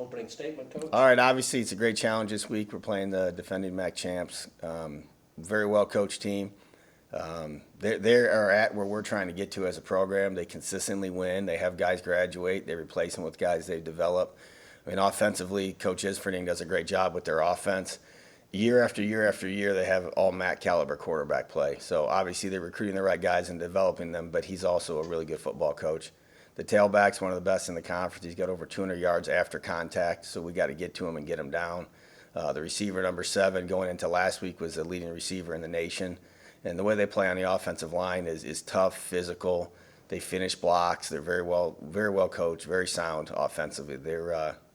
opening statement, Coach. All right, obviously it's a great challenge this week. We're playing the defending MAC champs. Very well coached team. They are at where we're trying to get to as a program. They consistently win. They have guys graduate. They replace them with guys they've developed. I mean, offensively, Coach Isfording does a great job with their offense. Year after year after year, they have all MAC caliber quarterback play. So obviously they're recruiting the right guys and developing them, but he's also a really good football coach. The tailback's one of the best in the conference. He's got over 200 yards after contact, so we got to get to him and get him down. The receiver, number 7, going into last week, was the leading receiver in the nation. And the way they play on the offensive line is tough, physical. They finish blocks. They're very well coached, very sound offensively.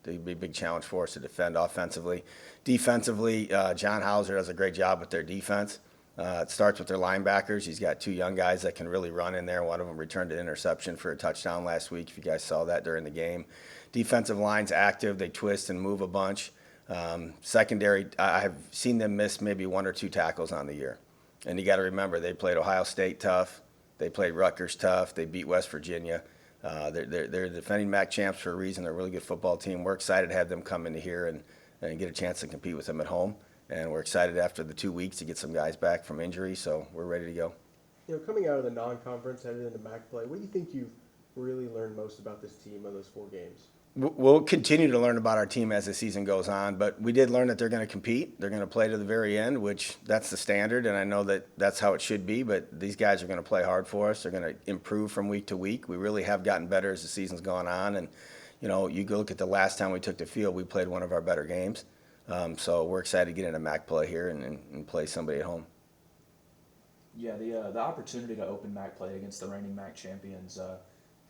They'd be a big challenge for us to defend offensively. Defensively, John Hauser does a great job with their defense. It starts with their linebackers. He's got 2 young guys that can really run in there. One of them returned an interception for a touchdown last week, if you guys saw that during the game. Defensive line's active. They twist and move a bunch. Secondary, I've seen them miss maybe 1 or 2 tackles on the year. And you got to remember, they played Ohio State tough. They played Rutgers tough. They beat West Virginia. They're defending MAC champs for a reason. They're a really good football team. We're excited to have them come into here and get a chance to compete with them at home. And we're excited after the 2 weeks to get some guys back from injury, so we're ready to go. Coming out of the non-conference, headed into MAC play, what do you think you've really learned most about this team of those 4 games? We'll continue to learn about our team as the season goes on, but we did learn that they're going to compete. They're going to play to the very end, which that's the standard, and I know that that's how it should be, but these guys are going to play hard for us. They're going to improve from week to week. We really have gotten better as the season's gone on, and, you go look at the last time we took the field, we played one of our better games. So we're excited to get into MAC play here and play somebody at home. Yeah, the opportunity to open MAC play against the reigning MAC champions,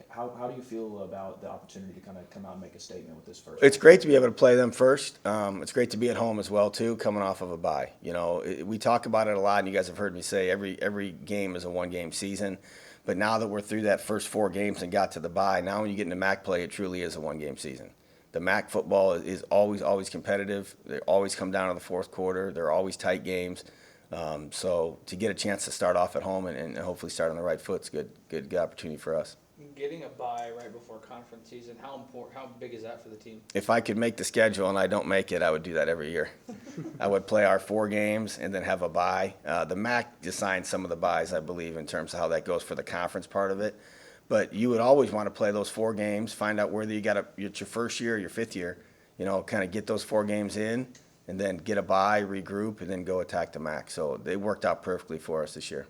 how do you feel about the opportunity to kind of come out and make a statement with this first? It's great to be able to play them first. It's great to be at home as well, too, coming off of a bye. We talk about it a lot, and you guys have heard me say every game is a one-game season. But now that we're through that first 4 games and got to the bye, now when you get into MAC play, it truly is a one-game season. The MAC football is always competitive. They always come down to the fourth quarter. They're always tight games. So to get a chance to start off at home and hopefully start on the right foot is good opportunity for us. Getting a bye right before conference season, how big is that for the team? If I could make the schedule and I don't make it, I would do that every year. I would play our 4 games and then have a bye. The MAC assigns some of the byes, I believe, in terms of how that goes for the conference part of it. But you would always want to play those 4 games, find out whether it's your first year or your 5th year, kind of get those 4 games in and then get a bye, regroup, and then go attack the MAC. So they worked out perfectly for us this year.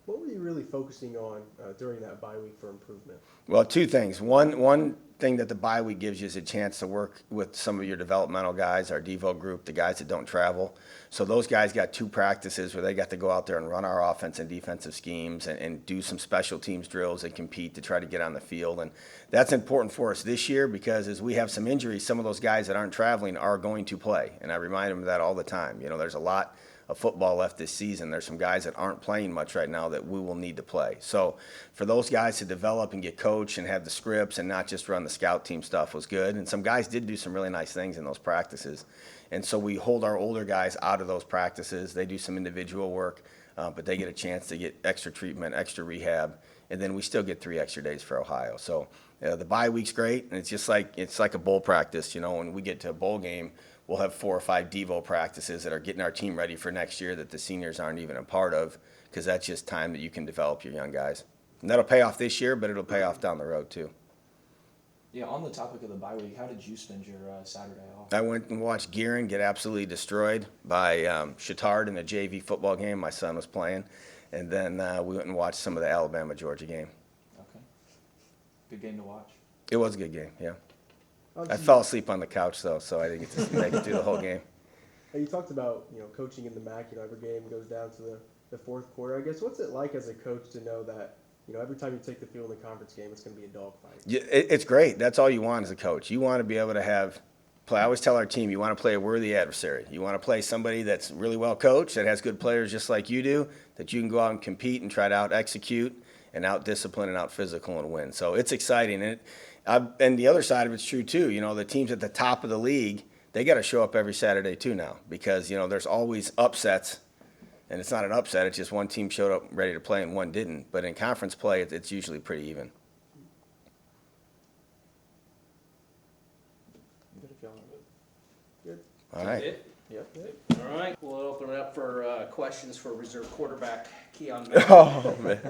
What were you really focusing on during that bye week for improvement? Well, 2 things. One thing that the bye week gives you is a chance to work with some of your developmental guys, our Devo group, the guys that don't travel. So those guys got 2 practices where they got to go out there and run our offense and defensive schemes and do some special teams drills and compete to try to get on the field. And that's important for us this year because as we have some injuries, some of those guys that aren't traveling are going to play. And I remind them of that all the time. There's a lot of football left this season. There's some guys that aren't playing much right now that we will need to play. So for those guys to develop and get coached and have the scripts and not just run the scout team stuff was good. And some guys did do some really nice things in those practices. And so we hold our older guys out of those practices. They do some individual work, but they get a chance to get extra treatment, extra rehab, and then we still get 3 extra days for Ohio. So the bye week's great, and it's like a bowl practice. When we get to a bowl game, we'll have 4 or 5 Devo practices that are getting our team ready for next year that the seniors aren't even a part of because that's just time that you can develop your young guys. And that'll pay off this year, but it'll pay off down the road too. Yeah, on the topic of the bye week, how did you spend your Saturday off? I went and watched Gearin get absolutely destroyed by Chittard in the JV football game my son was playing. And then we went and watched some of the Alabama-Georgia game. Okay. Good game to watch. It was a good game, yeah. I fell asleep on the couch, though, so I didn't get to make it through the whole game. You talked about coaching in the MAC. Every game goes down to the fourth quarter. I guess what's it like as a coach to know that every time you take the field in the conference game, it's going to be a dogfight? Yeah, it's great. That's all you want as a coach. You want to be able to play. I always tell our team, you want to play a worthy adversary. You want to play somebody that's really well coached, that has good players just like you do, that you can go out and compete and try to out-execute and out-discipline and out-physical and win. So it's exciting. And the other side of it's true, too. The teams at the top of the league, they got to show up every Saturday, too, now because, there's always upsets. And it's not an upset. It's just one team showed up ready to play and one didn't. But in conference play, it's usually pretty even. feeling? Good. All right. It? Yep. All right, we'll open it up for questions for reserve quarterback Qian Magwood. Oh, man.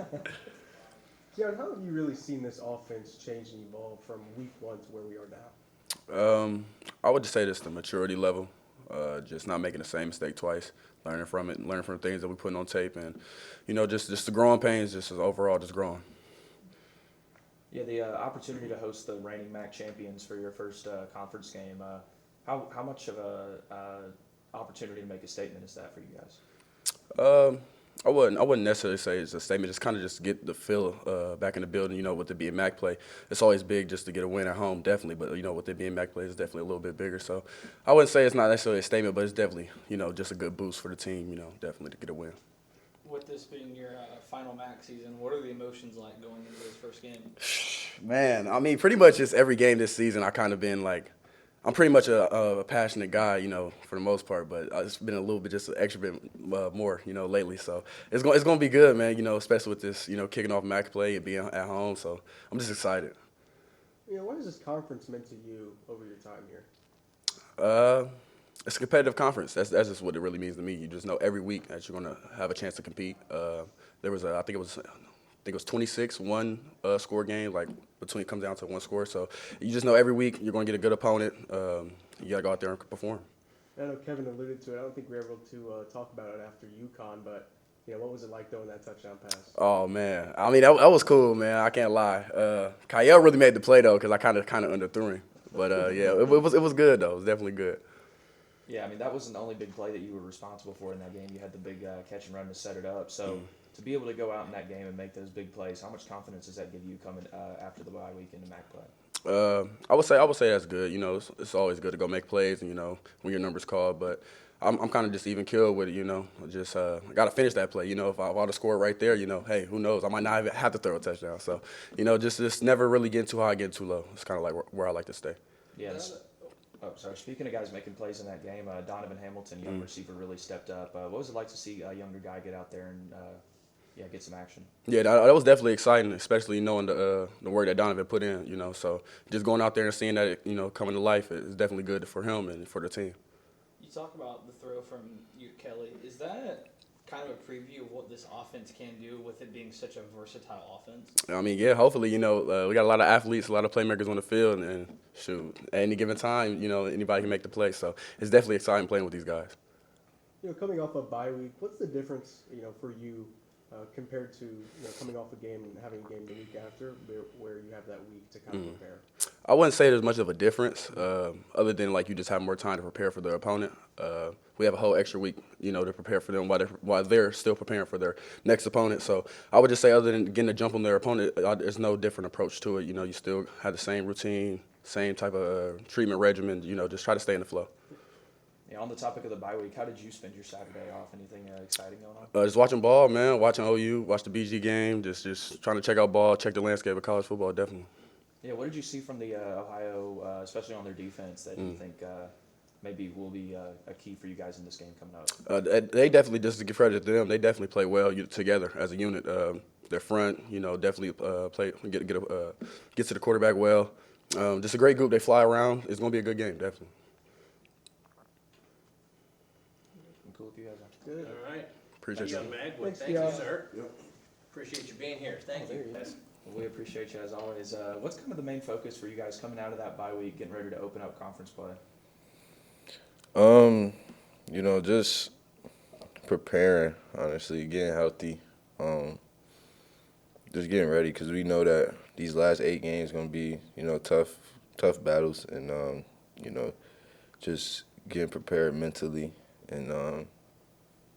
Qian, how have you really seen this offense change and evolve from week 1 to where we are now? I would just say this the maturity level, just not making the same mistake twice, learning from it, learning from the things that we put on tape, and just the growing pains, just as overall just growing. Yeah, the opportunity to host the reigning MAC champions for your first conference game. How much of a opportunity to make a statement is that for you guys? I wouldn't necessarily say it's a statement. Just kind of just get the feel back in the building. With it being MAC play, it's always big just to get a win at home, definitely. But with it being MAC play, it's definitely a little bit bigger. So I wouldn't say it's not necessarily a statement, but it's definitely just a good boost for the team. Definitely to get a win. With this being your final MAC season, what are the emotions like going into this first game? Man, I mean, pretty much just every game this season, I kind of been like, I'm pretty much a passionate guy, for the most part, but it's been a little bit, just an extra bit more, lately. So it's going to be good, man, especially with this, kicking off MAC play and being at home. So I'm just excited. What has this conference meant to you over your time here? It's a competitive conference. That's just what it really means to me. You just know every week that you're going to have a chance to compete. There was I think it was 26 one score game, like between, it comes down to one score. So you just know every week you're going to get a good opponent. You got to go out there and perform. I know Kevin alluded to it. I don't think we were able to talk about it after UConn, but what was it like throwing that touchdown pass? Oh man, I mean that was cool, man. I can't lie. Kiael really made the play though, because I kind of underthrew him. But yeah, it was good though. It was definitely good. Yeah, I mean, that wasn't the only big play that you were responsible for in that game. You had the big catch and run to set it up. So to be able to go out in that game and make those big plays, how much confidence does that give you coming after the bye week into MAC play? I would say that's good. It's always good to go make plays, and when your number's called. But I'm kind of just even keeled with it. Just got to finish that play. If I want to score right there, hey, who knows? I might not even have to throw a touchdown. So just never really get too high, get too low. It's kind of like where I like to stay. Yeah. Oh, sorry. Speaking of guys making plays in that game, Donovan Hamilton, young receiver, really stepped up. What was it like to see a younger guy get out there and get some action? Yeah, that was definitely exciting, especially knowing the work that Donovan put in. So just going out there and seeing that coming to life is definitely good for him and for the team. You talk about the throw from Kelly. Is that kind of a preview of what this offense can do with it being such a versatile offense? I mean, yeah, hopefully, we got a lot of athletes, a lot of playmakers on the field, and shoot, at any given time, anybody can make the play. So it's definitely exciting playing with these guys. Coming off a bye week, what's the difference, for you compared to coming off a game and having a game the week after, where you have that week to kind of prepare? I wouldn't say there's much of a difference, other than like you just have more time to prepare for their opponent. We have a whole extra week, to prepare for them while they're still preparing for their next opponent. So I would just say, other than getting a jump on their opponent, there's no different approach to it. You still have the same routine, same type of treatment regimen. Just try to stay in the flow. Yeah, on the topic of the bye week, how did you spend your Saturday off? Anything exciting going on? Just watching ball, man. Watching OU, watch the BG game. Just trying to check out ball, check the landscape of college football, definitely. Yeah, what did you see from the Ohio, especially on their defense, that you think maybe will be a key for you guys in this game coming up? They definitely, just to give credit to them, they definitely play well together as a unit. Their front, definitely get to the quarterback well. Just a great group. They fly around. It's going to be a good game, definitely. Cool if you guys are. Good. All right. Appreciate you. Qian Magwood, Thanks, thank you, Qian. sir. Appreciate you being here. Thank you. Thank Well, we appreciate you as always. What's kind of the main focus for you guys coming out of that bye week, getting ready to open up conference play? Just preparing, honestly, getting healthy, just getting ready, because we know that these last 8 games going to be, tough battles, and, just getting prepared mentally, and,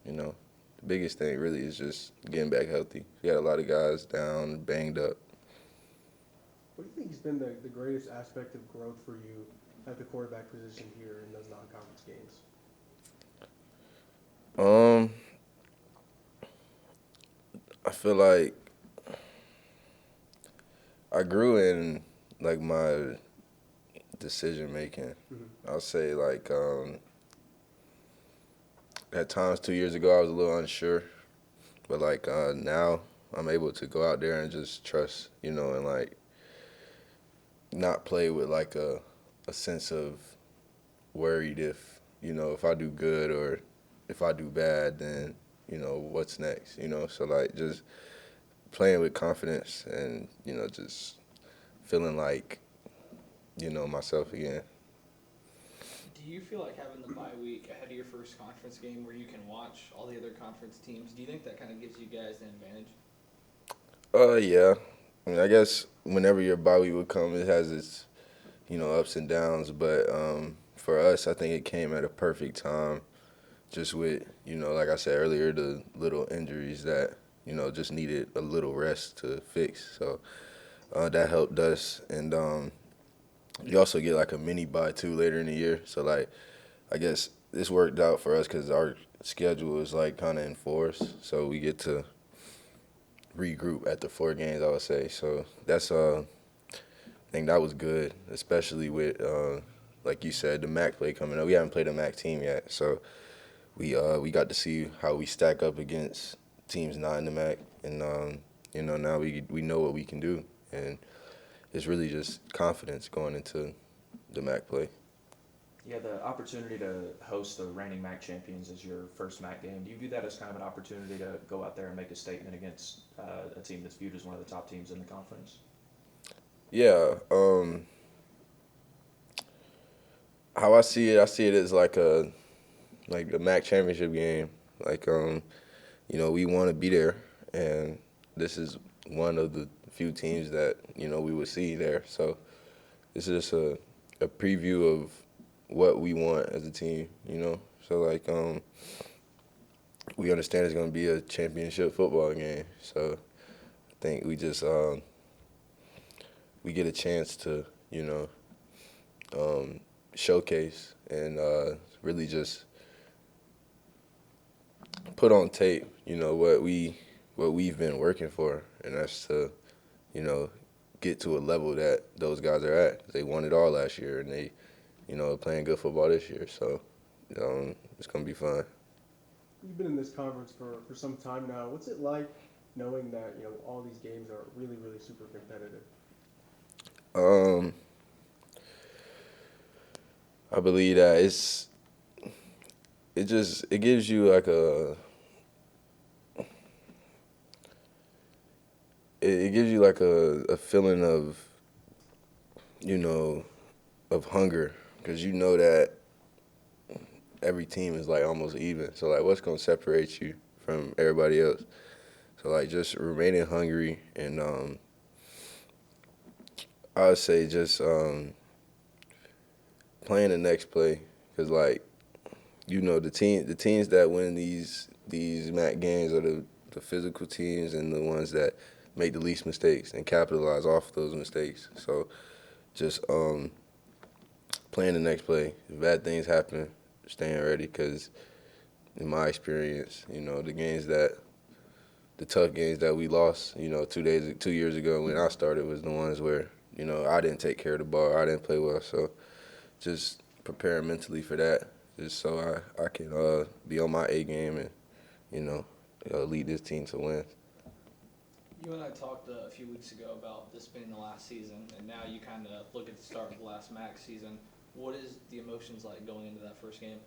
the biggest thing really is just getting back healthy. We got a lot of guys down, banged up. What do you think has been the greatest aspect of growth for you at the quarterback position here in those non-conference games? I feel like I grew in, like, my decision making. I'll say, like, at times 2 years ago I was a little unsure, but like now I'm able to go out there and just trust, and like not play with like a sense of worried if, if I do good or if I do bad, then, what's next, So, like, just playing with confidence and, just feeling like, myself again. Do you feel like having the bye week ahead of your first conference game where you can watch all the other conference teams, do you think that kind of gives you guys an advantage? Yeah. I mean, I guess whenever your bye week would come, it has its, ups and downs. But for us, I think it came at a perfect time, just with, like I said earlier, the little injuries that, just needed a little rest to fix. So that helped us. And you also get like a mini bye too later in the year. So like, I guess this worked out for us because our schedule is like kind of enforced. So we get to regroup after 4 games, I would say. So that's I think that was good, especially with like you said, the MAC play coming up. We haven't played a MAC team yet, so we got to see how we stack up against teams not in the MAC, and now we know what we can do, and it's really just confidence going into the MAC play. You had the opportunity to host the reigning MAC champions as your first MAC game. Do you view that as kind of an opportunity to go out there and make a statement against a team that's viewed as one of the top teams in the conference? Yeah. How I see it as like a MAC championship game. Like we want to be there, and this is one of the few teams that we would see there. So this is just a preview of what we want as a team, So like we understand it's gonna be a championship football game. So I think we just we get a chance to, showcase and really just put on tape, what we've been working for, and that's to, get to a level that those guys are at. They won it all last year, and they, playing good football this year. So, it's gonna be fun. You've been in this conference for some time now. What's it like knowing that all these games are really, really super competitive? I believe that it gives you like it gives you like a feeling of of hunger, because that every team is like almost even. So like, what's gonna separate you from everybody else? So like, just remaining hungry, and I would say just playing the next play, because like the teams that win these MAC games are the physical teams and the ones that make the least mistakes and capitalize off those mistakes. So just playing the next play. If bad things happen, staying ready, because in my experience, the tough games that we lost, 2 years ago when I started, was the ones where, I didn't take care of the ball, I didn't play well. So just preparing mentally for that, just so I can be on my A game and, lead this team to win. You and I talked a few weeks ago about this being the last season, and now you kind of look at the start of the last MAC season. What is the emotions like going into that first game?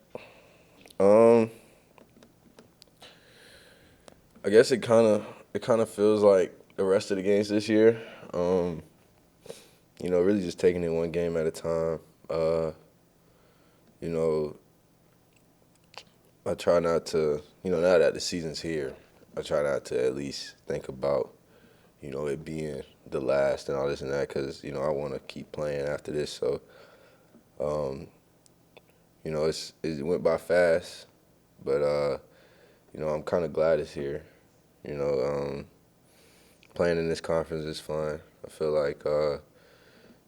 I guess it kind of feels like the rest of the games this year. Really just taking it one game at a time. I try not to, now that the season's here, I try not to at least think about, it being the last and all this and that, because, I want to keep playing after this. So, it went by fast, but, I'm kind of glad it's here. Playing in this conference is fun. I feel like,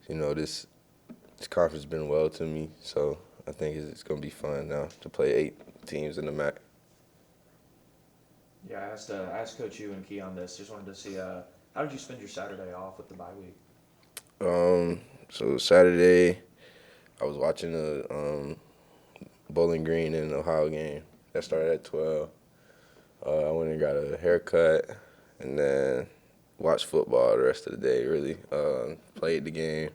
this conference has been well to me, so I think it's going to be fun now to play 8 teams in the MAC. Yeah, I asked Coach U and Qian this. Just wanted to see how did you spend your Saturday off with the bye week? So Saturday, I was watching the Bowling Green and Ohio game that started at 12. I went and got a haircut, and then watched football the rest of the day. Really played the game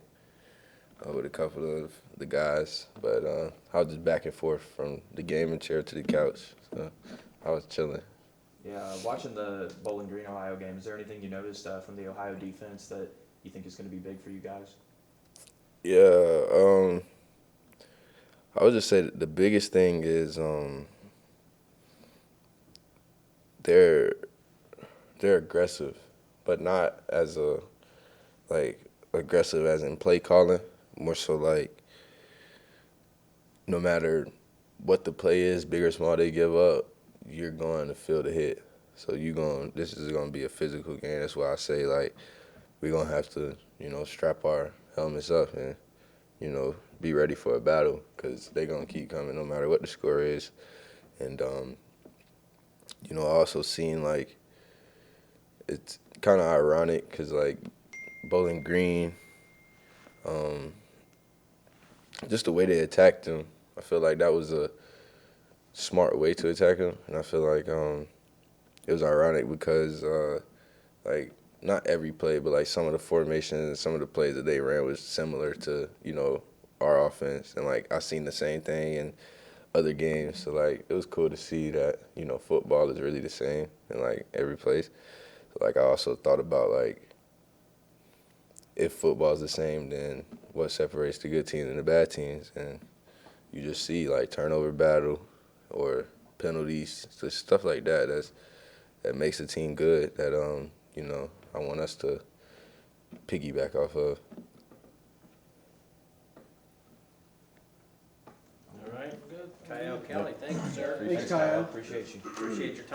with a couple of the guys. But I was just back and forth from the gaming chair to the couch. So I was chilling. Yeah, watching the Bowling Green Ohio game, is there anything you noticed from the Ohio defense that you think is going to be big for you guys? Yeah, I would just say that the biggest thing is they're aggressive, but not as aggressive as in play calling. More so like no matter what the play is, big or small they give up, you're going to feel the hit. So this is gonna be a physical game. That's why I say like we're gonna have to strap our helmets up and be ready for a battle because they're gonna keep coming no matter what the score is. And I also seen like it's kind of ironic because like Bowling Green, just the way they attacked him, I feel like that was a smart way to attack him, and I feel like it was ironic because like not every play, but like some of the formations and some of the plays that they ran was similar to our offense, and like I seen the same thing in other games, so like it was cool to see that football is really the same in like every place. So, like I also thought about like if football is the same, then what separates the good teams and the bad teams, and you just see like turnover battle or penalties, so stuff like that. That makes a team good. That I want us to piggyback off of. All right, good. Kiael Kelly, thank you, sir. Thanks, Kyle. Appreciate you. Appreciate your time.